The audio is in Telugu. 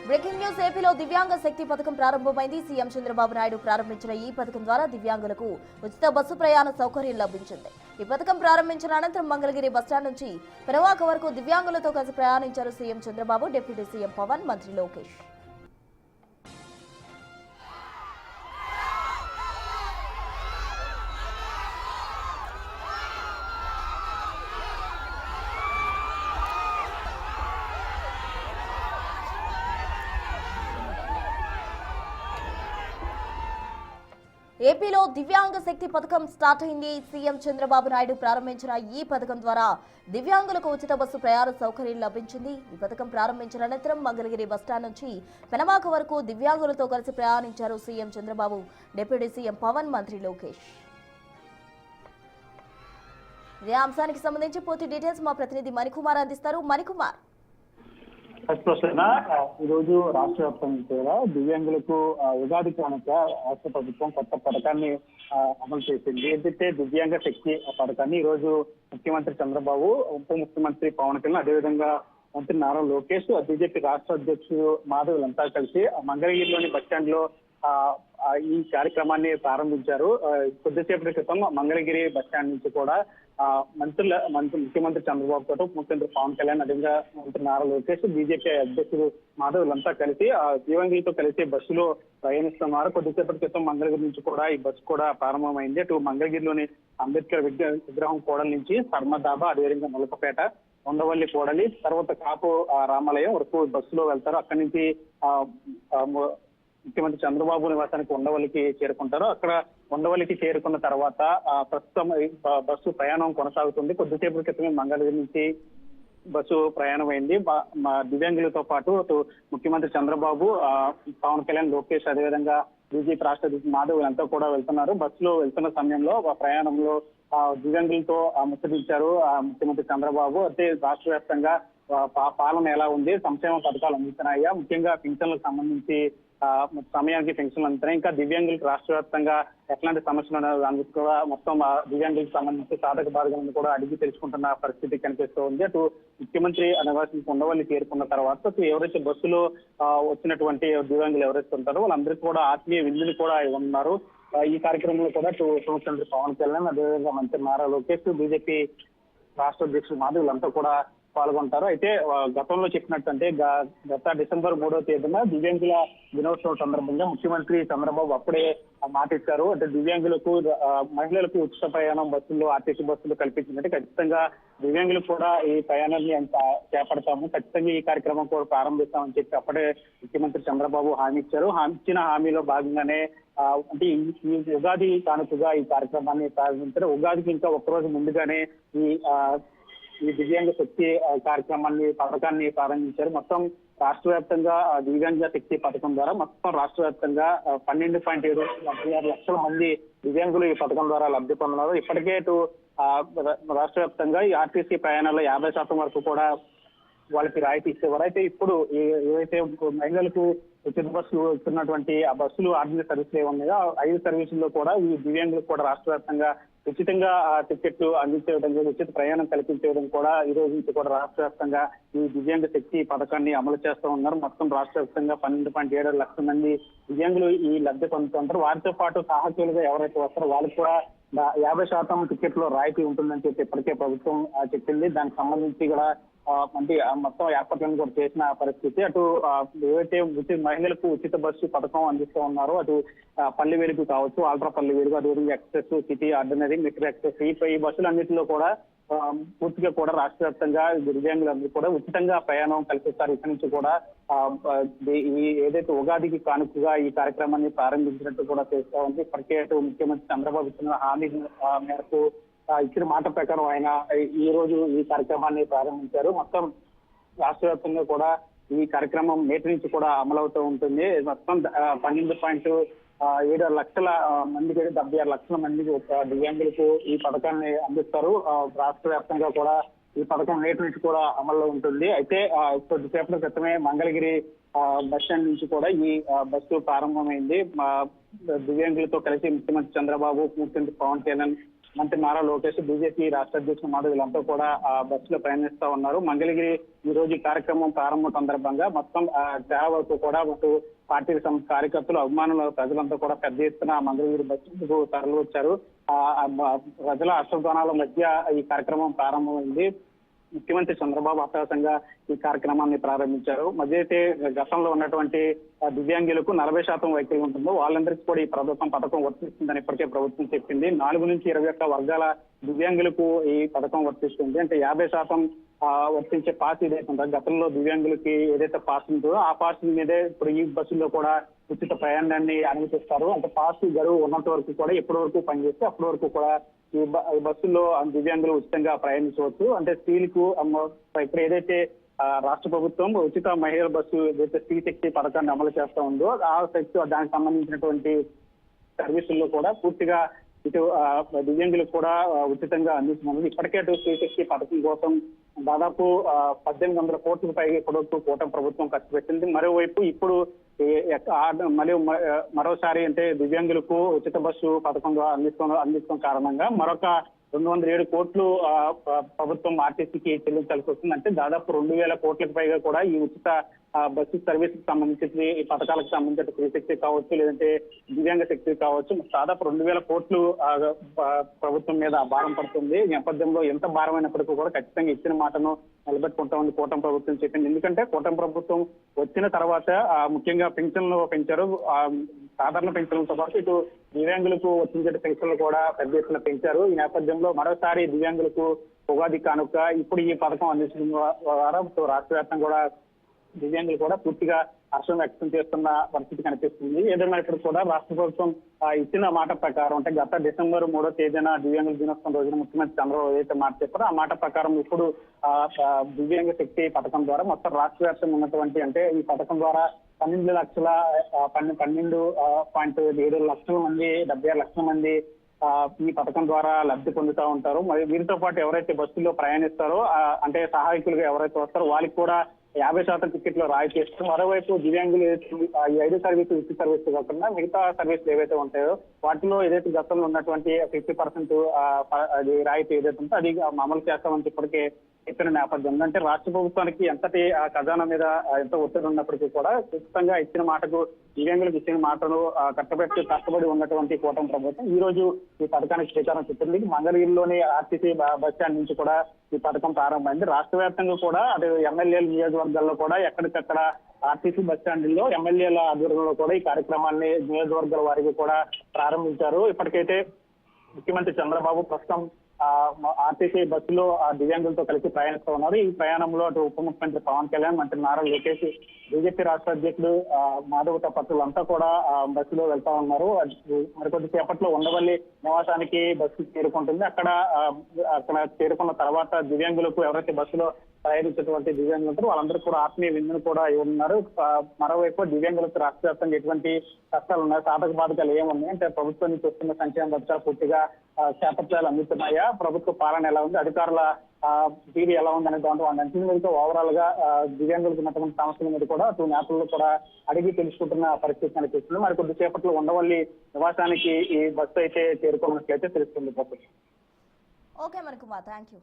బ్రేకింగ్ న్యూస్ ఏపీలో దివ్యాంగ శక్తి పథకం ప్రారంభమైంది. సీఎం చంద్రబాబు నాయుడు ప్రారంభించిన ఈ పథకం ద్వారా దివ్యాంగులకు ఉచిత బస్సు ప్రయాణ సౌకర్యం లభించింది. ఈ పథకం ప్రారంభించిన అనంతరం మంగళగిరి బస్టాండ్ నుంచి పెనవాక వరకు దివ్యాంగులతో కలిసి ప్రయాణించారు CM Chandrababu, deputy CM Pawan, మంత్రి లోకేష్. ఏపీలో దివ్యాంగ శక్తి పథకం స్టార్ట్ అయింది. సీఎం చంద్రబాబు నాయుడు ప్రారంభించిన ఈ పథకం ద్వారా దివ్యాంగులకు ఉచిత బస్సు ప్రయాణ సౌకర్యం లభించింది. ఈ పథకం ప్రారంభించిన అనంతరం మంగళగిరి బస్టాండ్ నుంచి పెనమాక వరకు దివ్యాంగులతో కలిసి ప్రయాణించారు CM Chandrababu, deputy CM Pawan, మంత్రి లోకేష్. ఇదే అంశానికి సంబంధించి పూర్తి డీటెయిల్స్ మా ప్రతినిధి మణికుమార్ అందిస్తారు. మణికుమార్, ఈ రోజు రాష్ట్ర వ్యాప్తంగా కూడా దివ్యాంగులకు ఉగాది కానుక రాష్ట్ర ప్రభుత్వం కొత్త పథకాన్ని అమలు చేసింది. ఏదైతే దివ్యాంగ శక్తి పథకాన్ని ఈ రోజు ముఖ్యమంత్రి చంద్రబాబు, ఉప ముఖ్యమంత్రి పవన్ కళ్యాణ్, అదేవిధంగా మంత్రి నారా లోకేష్, బీజేపీ రాష్ట్ర అధ్యక్షుడు మాధవులంతా కలిసి మంగళగిరిలోని బస్టాండ్ లో ఈ కార్యక్రమాన్ని ప్రారంభించారు. కొద్దిసేపటి క్రితం మంగళగిరి బస్టాండ్ నుంచి కూడా ముఖ్యమంత్రి చంద్రబాబు తోటి ముఖ్యమంత్రి పవన్ కళ్యాణ్, అదేవిధంగా మంత్రి నారా లోకేష్, బీజేపీ అధ్యక్షుడు మాధవులంతా కలిసి దివ్యాంగులతో కలిసి బస్సులో ప్రయాణిస్తున్నారు. కొద్దిసేపటి క్రితం మంగళగిరి నుంచి కూడా ఈ బస్సు కూడా ప్రారంభమైంది. అటు మంగళగిరిలోని అంబేద్కర్ విగ్రహం కూడలి నుంచి సర్మదాబా, అదేవిధంగా ములకపేట, ఉండవల్లి కూడలి, తర్వాత కాపు రామాలయం వరకు బస్సులో వెళ్తారు. అక్కడి నుంచి ముఖ్యమంత్రి చంద్రబాబు నివాసానికి ఉండవల్లికి చేరుకుంటారు. అక్కడ ఉండవల్లికి చేరుకున్న తర్వాత ప్రస్తుతం బస్సు ప్రయాణం కొనసాగుతుంది. కొద్దిసేపటి క్రితమే మంగళగిరి నుంచి బస్సు ప్రయాణం అయింది. దివ్యాంగులతో పాటు ముఖ్యమంత్రి చంద్రబాబు, పవన్ కళ్యాణ్, లోకేష్, అదేవిధంగా బీజేపీ రాష్ట్ర అధ్యక్షుడు మాధవ్ అంతా కూడా వెళ్తున్నారు. బస్సులో వెళ్తున్న సమయంలో ప్రయాణంలో దివ్యాంగులతో ముచ్చటించారు ముఖ్యమంత్రి చంద్రబాబు. అయితే రాష్ట్ర వ్యాప్తంగా పాలన ఎలా ఉంది, సంక్షేమ పథకాలు అందుతున్నాయా, ముఖ్యంగా పింఛన్లకు సంబంధించి సమయానికి పెన్షన్లు అందుతున్నాయి, ఇంకా దివ్యాంగులకు రాష్ట్ర వ్యాప్తంగా ఎట్లాంటి సమస్యలు అందుకు కూడా మొత్తం దివ్యాంగులకు సంబంధించి సాధక బాధలను కూడా అడిగి తెలుసుకుంటున్న పరిస్థితి కనిపిస్తూ ఉంది. అటు ముఖ్యమంత్రి నివాసానికి ఉండవల్లి చేరుకున్న తర్వాత ఎవరైతే బస్సులో వచ్చినటువంటి దివ్యాంగులు ఎవరైతే ఉంటారో వాళ్ళందరికీ కూడా ఆత్మీయ విందులు కూడా ఉన్నారు. ఈ కార్యక్రమంలో కూడా ముఖ్యమంత్రి పవన్ కళ్యాణ్, అదేవిధంగా మంత్రి నారా లోకేష్, బీజేపీ రాష్ట్ర అధ్యక్షుడు మాధవులంతా కూడా పాల్గొంటారు. అయితే గతంలో చెప్పినట్టు గత డిసెంబర్ 3వ తేదీన దివ్యాంగుల దినోత్సవం సందర్భంగా ముఖ్యమంత్రి చంద్రబాబు అప్పుడే మాట ఇచ్చారు. అంటే దివ్యాంగులకు, మహిళలకు ఉచిత ప్రయాణం బస్సుల్లో, ఆర్టీసీ బస్సులు కల్పించిందంటే ఖచ్చితంగా దివ్యాంగులకు కూడా ఈ ప్రయాణాన్ని చేపడతాము, ఖచ్చితంగా ఈ కార్యక్రమం కూడా ప్రారంభిస్తామని చెప్పి అప్పుడే ముఖ్యమంత్రి చంద్రబాబు హామీ ఇచ్చారు. ఇచ్చిన హామీలో భాగంగానే అంటే ఈ ఉగాది కానుకగా ఈ కార్యక్రమాన్ని ప్రారంభించారు. ఉగాదికి ఇంకా ఒక్కరోజు ముందుగానే ఈ దివ్యాంగ శక్తి పథకాన్ని ప్రారంభించారు. మొత్తం రాష్ట్ర వ్యాప్తంగా దివ్యాంగ శక్తి పథకం ద్వారా మొత్తం రాష్ట్ర వ్యాప్తంగా 12.76 లక్షల మంది దివ్యాంగులు ఈ పథకం ద్వారా లబ్ధి పొందుతున్నారు. ఇప్పటికే రాష్ట్ర వ్యాప్తంగా ఈ ఆర్టీసీ ప్రయాణాల్లో 50% వరకు కూడా వాళ్ళకి రాయితీ ఇచ్చేవారు. అయితే ఇప్పుడు ఏవైతే మహిళలకు ఉచిత బస్సులు ఇస్తున్నటువంటి ఆ బస్సులు ఆర్డినరీ సర్వీసులు ఏమున్నాయో 5 సర్వీసుల్లో కూడా ఈ దివ్యాంగులకు కూడా రాష్ట్ర వ్యాప్తంగా ఉచితంగా టికెట్లు అందించడం, ఉచిత ప్రయాణం కల్పించడం కూడా ఈ రోజు నుంచి కూడా రాష్ట్ర వ్యాప్తంగా ఈ దివ్యాంగ శక్తి పథకాన్ని అమలు చేస్తూ ఉన్నారు. మొత్తం రాష్ట్ర వ్యాప్తంగా 12.7 లక్షల మంది దివ్యాంగులు ఈ లబ్ధి పొందుతుంటారు. వారితో పాటు సహచరులుగా ఎవరైతే వస్తారో వాళ్ళకి కూడా 50% టికెట్లో రాయితీ ఉంటుందని చెప్పి ఇప్పటికే ప్రభుత్వం చెప్పింది. దానికి సంబంధించి కూడా అంటే మొత్తం ఏర్పాట్లను కూడా చేసిన పరిస్థితి. అటు ఏవైతే మహిళలకు ఉచిత బస్సు పథకం అందిస్తూ ఉన్నారో అటు పల్లె వెలుగు కావచ్చు, ఆల్ట్రా పల్లె వెలుగు, అదేవిధంగా express, city, ordinary, metro express, ఈ బస్సులన్నింటిలో కూడా పూర్తిగా కూడా రాష్ట్ర వ్యాప్తంగా దివ్యాంగులందరూ కూడా ఉచితంగా ప్రయాణం కల్పిస్తారు. ఇక్కడి నుంచి కూడా ఏదైతే ఉగాదికి కానుకగా ఈ కార్యక్రమాన్ని ప్రారంభించినట్టు కూడా చేస్తూ ఉంది. ఇప్పటికే ముఖ్యమంత్రి చంద్రబాబు ఇచ్చిన హామీ మేరకు ఇచ్చిన మాట ప్రకారం ఆయన ఈ రోజు ఈ కార్యక్రమాన్ని ప్రారంభించారు. మొత్తం రాష్ట్ర వ్యాప్తంగా కూడా ఈ కార్యక్రమం నేటి నుంచి కూడా అమలవుతూ ఉంటుంది. మొత్తం 12.7 లక్షల మందికి, 76 లక్షల మందికి దివ్యాంగులకు ఈ పథకాన్ని అందిస్తారు. రాష్ట్ర వ్యాప్తంగా కూడా ఈ పథకం నేటి నుంచి కూడా అమల్లో ఉంటుంది. అయితే కొద్దిసేపటి క్రితమే మంగళగిరి బస్ స్టాండ్ నుంచి కూడా ఈ బస్సు ప్రారంభమైంది. దివ్యాంగులతో కలిసి ముఖ్యమంత్రి చంద్రబాబు, ముఖ్యమంత్రి పవన్ కళ్యాణ్, మంత్రి నారా లోకేష్, బీజేపీ రాష్ట్ర అధ్యక్షుడు మాధవ్ వీళ్ళంతా కూడా ఆ బస్సులో ప్రయాణిస్తా ఉన్నారు. మంగళగిరి ఈ రోజు ఈ కార్యక్రమం ప్రారంభం సందర్భంగా మొత్తం చాలా వరకు కూడా అటు పార్టీ కార్యకర్తలు, అభిమానులు, ప్రజలంతా కూడా పెద్ద ఎత్తున మంగళగిరి బస్సుకు తరలి వచ్చారు. ప్రజల హర్షధ్వానాల మధ్య ఈ కార్యక్రమం ప్రారంభమైంది. ముఖ్యమంత్రి చంద్రబాబు అట్టహాసంగా ఈ కార్యక్రమాన్ని ప్రారంభించారు. మధ్యైతే గతంలో ఉన్నటువంటి దివ్యాంగులకు 40% వైకల్యం ఉంటుందో వాళ్ళందరికీ కూడా ఈ ప్రభుత్వం పథకం వర్తిస్తుందని ఇప్పటికే ప్రభుత్వం చెప్పింది. 4 నుంచి 21 వర్గాల దివ్యాంగులకు ఈ పథకం వర్తిస్తుంది. అంటే 50% వర్తించే పాస్ ఏదైతే ఉందో, గతంలో దివ్యాంగులకి ఏదైతే పాస్ ఉందో ఆ పాస్ మీదే ఇప్పుడు ఈ బస్సుల్లో కూడా ఉచిత ప్రయాణాన్ని అనుమతిస్తారు. అంటే పాస్ గడువు ఉన్నంత వరకు కూడా ఎప్పటి వరకు పనిచేస్తే అప్పటి వరకు కూడా ఈ బస్సుల్లో దివ్యాంగులు ఉచితంగా ప్రయాణించవచ్చు. అంటే స్త్రీలకు ఇప్పుడు ఏదైతే రాష్ట్ర ప్రభుత్వం ఉచిత మహిళల బస్సు ఏదైతే స్త్రీ శక్తి పథకాన్ని అమలు చేస్తా ఉందో ఆ శక్తి దానికి సంబంధించినటువంటి సర్వీసుల్లో కూడా పూర్తిగా ఇటు దివ్యాంగులకు కూడా ఉచితంగా అందిస్తున్నారు. ఇప్పటికే అటు స్త్రీ శక్తి పథకం కోసం దాదాపు 1800 కోట్లకు పైగా ఇప్పటివరకు కూటమి ప్రభుత్వం ఖర్చు పెట్టింది. మరోవైపు ఇప్పుడు మరోసారి అంటే దివ్యాంగులకు ఉచిత బస్సు పథకం అందిస్తున్న కారణంగా మరొక 207 కోట్లు ప్రభుత్వం ఆర్టీసీకి చెల్లించాల్సి వస్తుంది. అంటే దాదాపు 2000 కోట్లకు పైగా కూడా ఈ ఉచిత బస్సు సర్వీస్ కి సంబంధించి ఈ పథకాలకు సంబంధించిన స్త్రీ శక్తి కావచ్చు, లేదంటే దివ్యాంగ శక్తి కావచ్చు, దాదాపు 2000 కోట్లు ప్రభుత్వం మీద భారం పడుతుంది. ఈ నేపథ్యంలో ఎంత భారమైనప్పటికీ కూడా ఖచ్చితంగా ఇచ్చిన మాటను నిలబెట్టుకుంటామని కూటమి ప్రభుత్వం చెప్పింది. ఎందుకంటే కూటమి ప్రభుత్వం వచ్చిన తర్వాత ముఖ్యంగా పెన్షన్లు పెంచారు. సాధారణ పెన్షన్లతో పాటు ఇటు దివ్యాంగులకు వర్తించే పెన్షన్లు కూడా పెద్ద ఎత్తున పెంచారు. ఈ నేపథ్యంలో మరోసారి దివ్యాంగులకు ఉగాది కానుక ఇప్పుడు ఈ పథకం అందించడం ద్వారా రాష్ట్ర వ్యాప్తంగా కూడా దివ్యాంగులు కూడా పూర్తిగా హర్షం వ్యక్తం చేస్తున్న పరిస్థితి కనిపిస్తుంది. ఏదైనప్పుడు కూడా రాష్ట్ర ప్రభుత్వం ఇచ్చిన మాట ప్రకారం అంటే గత డిసెంబర్ 3వ తేదీన దివ్యాంగుల దినోత్సవం రోజున ముఖ్యమంత్రి చంద్రబాబు ఏదైతే మాట చెప్పారో ఆ మాట ప్రకారం ఇప్పుడు దివ్యాంగ శక్తి పథకం ద్వారా మొత్తం రాష్ట్ర వ్యాప్తంగా ఉన్నటువంటి అంటే ఈ పథకం ద్వారా 12.7 లక్షల మంది 76 లక్షల మంది ఈ పథకం ద్వారా లబ్ధి పొందుతూ ఉంటారు. మరి వీరితో పాటు ఎవరైతే బస్సుల్లో ప్రయాణిస్తారో అంటే సహాయకులుగా ఎవరైతే వస్తారో వాళ్ళకి కూడా 50% టికెట్లు రాయితీ ఇస్తారు. మరోవైపు దివ్యాంగులు ఈ 5 సర్వీసులు ఉచిత సర్వీసులు కాకుండా మిగతా సర్వీసులు ఏవైతే ఉంటాయో వాటిలో ఏదైతే గతంలో ఉన్నటువంటి 50% అది రాయితీ ఏదైతే ఉందో అది అమలు చేస్తామని ఇప్పటికే చెప్పిన నేపథ్యం. అంటే రాష్ట్ర ప్రభుత్వానికి ఎంతటి ఖజానా మీద ఎంత ఒత్తిడి ఉన్నప్పటికీ కూడా ఖచ్చితంగా ఇచ్చిన మాటకు దివ్యాంగులకు ఇచ్చిన మాటను కష్టపడి ఉన్నటువంటి కూటమి ప్రభుత్వం ఈ రోజు ఈ పథకానికి శ్రీకారం చుట్టింది. మంగళగిరిలోని ఆర్టీసీ బస్ స్టాండ్ నుంచి కూడా ఈ పథకం ప్రారంభమైంది. రాష్ట్ర వ్యాప్తంగా కూడా అటు ఎమ్మెల్యేల నియోజకవర్గాల్లో కూడా ఎక్కడికక్కడ ఆర్టీసీ బస్ స్టాండ్లో ఎమ్మెల్యేల ఆధ్వర్యంలో కూడా ఈ కార్యక్రమాన్ని నియోజకవర్గాల వారికి కూడా ప్రారంభించారు. ఇప్పటికైతే ముఖ్యమంత్రి చంద్రబాబు ప్రస్తుతం ఆర్టీసీ బస్సులో దివ్యాంగులతో కలిసి ప్రయాణిస్తూ ఉన్నారు. ఈ ప్రయాణంలో అటు ఉప ముఖ్యమంత్రి పవన్ కళ్యాణ్, మంత్రి నారా లోకేష్, బీజేపీ రాష్ట్ర అధ్యక్షుడు మాధవ్ పత్రులంతా కూడా బస్సులో వెళ్తా ఉన్నారు. మరికొద్ది సేపట్లో ఉండవల్లి నివాసానికి బస్సు చేరుకుంటుంది. అక్కడ చేరుకున్న తర్వాత దివ్యాంగులకు ఎవరైతే బస్సులో ప్రయాణించేటువంటి దివ్యాంగులు ఉంటారు వాళ్ళందరూ కూడా ఆత్మీయ విందును కూడా ఇవ్వనున్నారు. మరోవైపు దివ్యాంగులకు రాష్ట్ర వ్యాప్తంగా ఎటువంటి కష్టాలు ఉన్నాయి, సాధక బాధకాలు ఏమున్నాయి అంటే ప్రభుత్వం నుంచి వస్తున్న సంక్షేమ పథకాలు పూర్తిగా చేపట్టాలు అందుతున్నాయా, ప్రభుత్వ పాలన ఎలా ఉంది, అధికారుల తీరు ఎలా ఉంది అనే దాంట్లో అన్నింటి మీద ఓవరాల్ గా దివ్యాంగులకు ఉన్నటువంటి సమస్యల మీద కూడా అటు నేతల్లో కూడా అడిగి తెలుసుకుంటున్న పరిస్థితి కనిపిస్తుంది. మరి కొద్దిసేపట్లో ఉండవల్లి నివాసానికి ఈ బస్సు అయితే చేరుకున్నట్లయితే తెలుస్తుంది. Okay Manikumar, thank you.